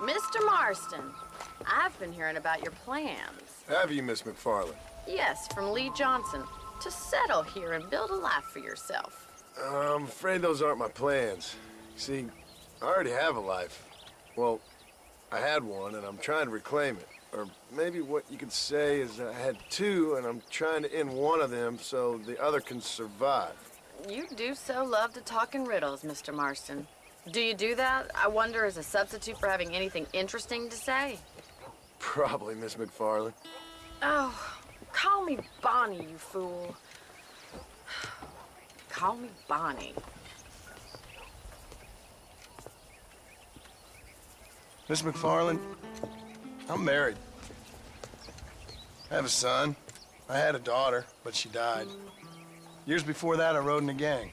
Mr. Marston, I've been hearing about your plans. Have you, Miss McFarland? Yes, from Lee Johnson, to settle here and build a life for yourself. I'm afraid those aren't my plans. See, I already have a life. Well, I had one, and I'm trying to reclaim it. Or maybe what you could say is I had two, and I'm trying to end one of them so the other can survive. You do so love to talk in riddles, Mr. Marston. Do you do that, I wonder, as a substitute for having anything interesting to say? Probably, Miss McFarland. Oh, call me Bonnie, you fool. Call me Bonnie. Miss McFarland, I'm married. I have a son. I had a daughter, but she died. Years before that, I rode in a gang.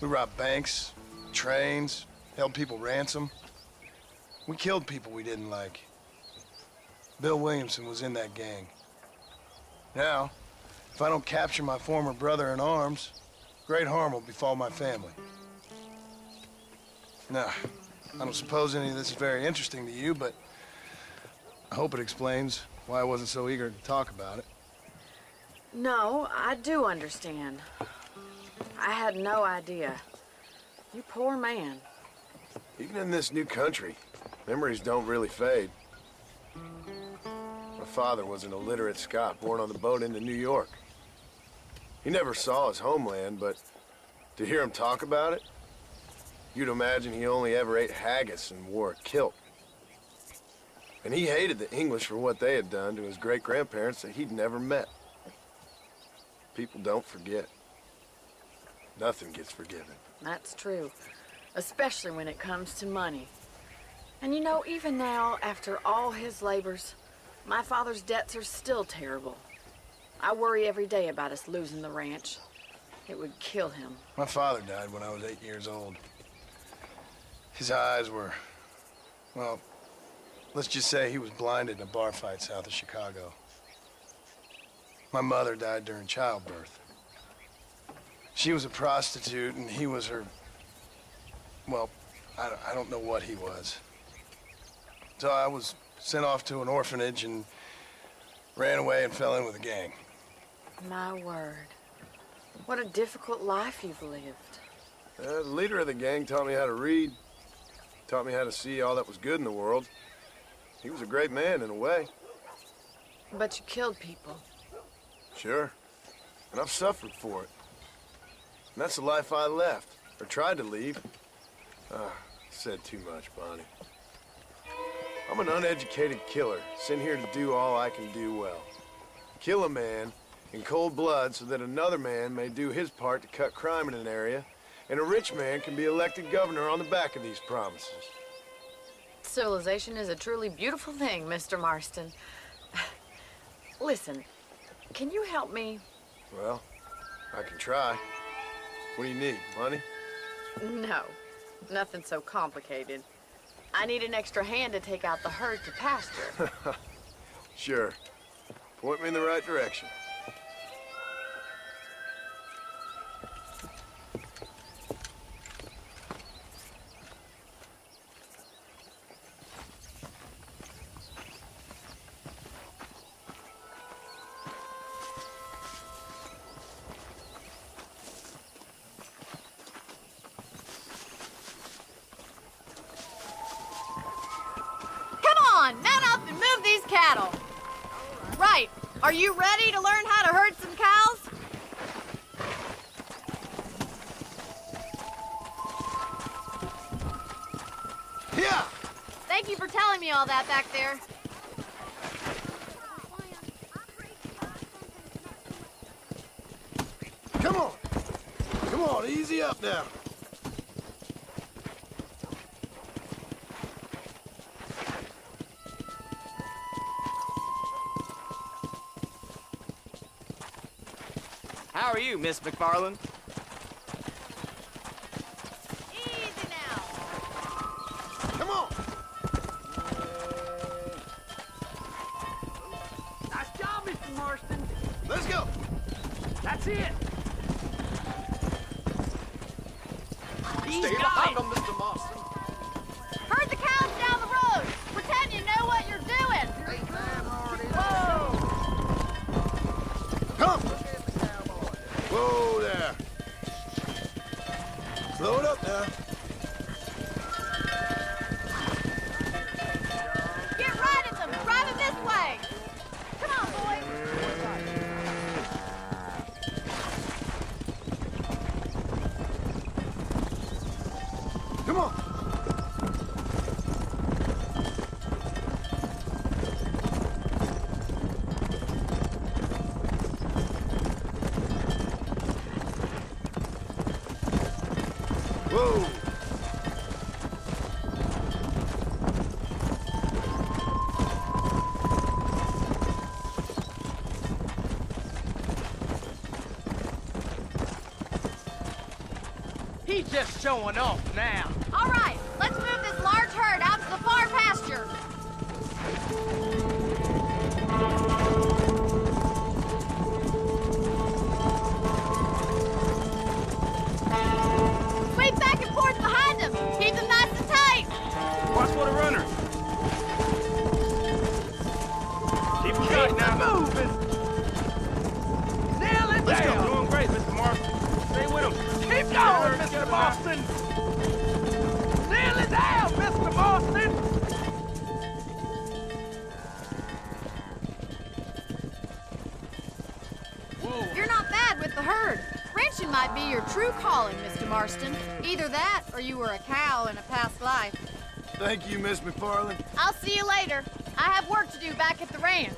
We robbed banks, trains, held people ransom. We killed people we didn't like. Bill Williamson was in that gang. Now, if I don't capture my former brother in arms, great harm will befall my family. Now, I don't suppose any of this is very interesting to you, but I hope it explains why I wasn't so eager to talk about it. No, I do understand. I had no idea. You poor man. Even in this new country, memories don't really fade. My father was an illiterate Scot born on the boat into New York. He never saw his homeland, but to hear him talk about it, you'd imagine he only ever ate haggis and wore a kilt. And he hated the English for what they had done to his great-grandparents that he'd never met. People don't forget. Nothing gets forgiven. That's true, especially when it comes to money. And you know, even now, after all his labors, my father's debts are still terrible. I worry every day about us losing the ranch. It would kill him. My father died when I was 8 years old. His eyes were, well, let's just say he was blinded in a bar fight south of Chicago. My mother died during childbirth. She was a prostitute, and he was her, well, I don't know what he was. So I was sent off to an orphanage and ran away and fell in with a gang. My word. What a difficult life you've lived. The leader of the gang taught me how to read, taught me how to see all that was good in the world. He was a great man in a way. But you killed people. Sure. And I've suffered for it. And that's the life I left, or tried to leave. Said too much, Bonnie. I'm an uneducated killer, sent here to do all I can do well. Kill a man in cold blood so that another man may do his part to cut crime in an area, and a rich man can be elected governor on the back of these promises. Civilization is a truly beautiful thing, Mr. Marston. Listen, can you help me? Well, I can try. What do you need, money? No, nothing so complicated. I need an extra hand to take out the herd to pasture. Sure. Point me in the right direction. Mount up and move these cattle. Right. Are you ready to learn how to herd some cows? Yeah! Thank you for telling me all that back there. Come on! Come on, easy up now. How are you, Miss McFarland? Easy now. Come on! Nice job, Mr. Marston. Let's go! That's it. He's Stay got behind it. them, Mr. Marston. Herd the cows down the Whoa there. Slow it up now. Get right at them! Drive them this way! Come on, boys! Come on. Whoa. He's just showing off now. All right, let's move this large herd out to the far pasture. Sweep back and forth behind them. Keep them nice and tight. Watch for the runners. Keep them tight now. Moving. Nail it Let's down. go. Doing great, Mr. Marston. Stay with him. Keep going, Mr. Marston. Nail it down, Mr. Marston. Whoa. You're not bad with the herd. Ranching might be your true calling, Mr. Marston. Either that, or you were a cow in a past life. Thank you, Miss McFarland. I'll see you later. I have work to do back at the ranch.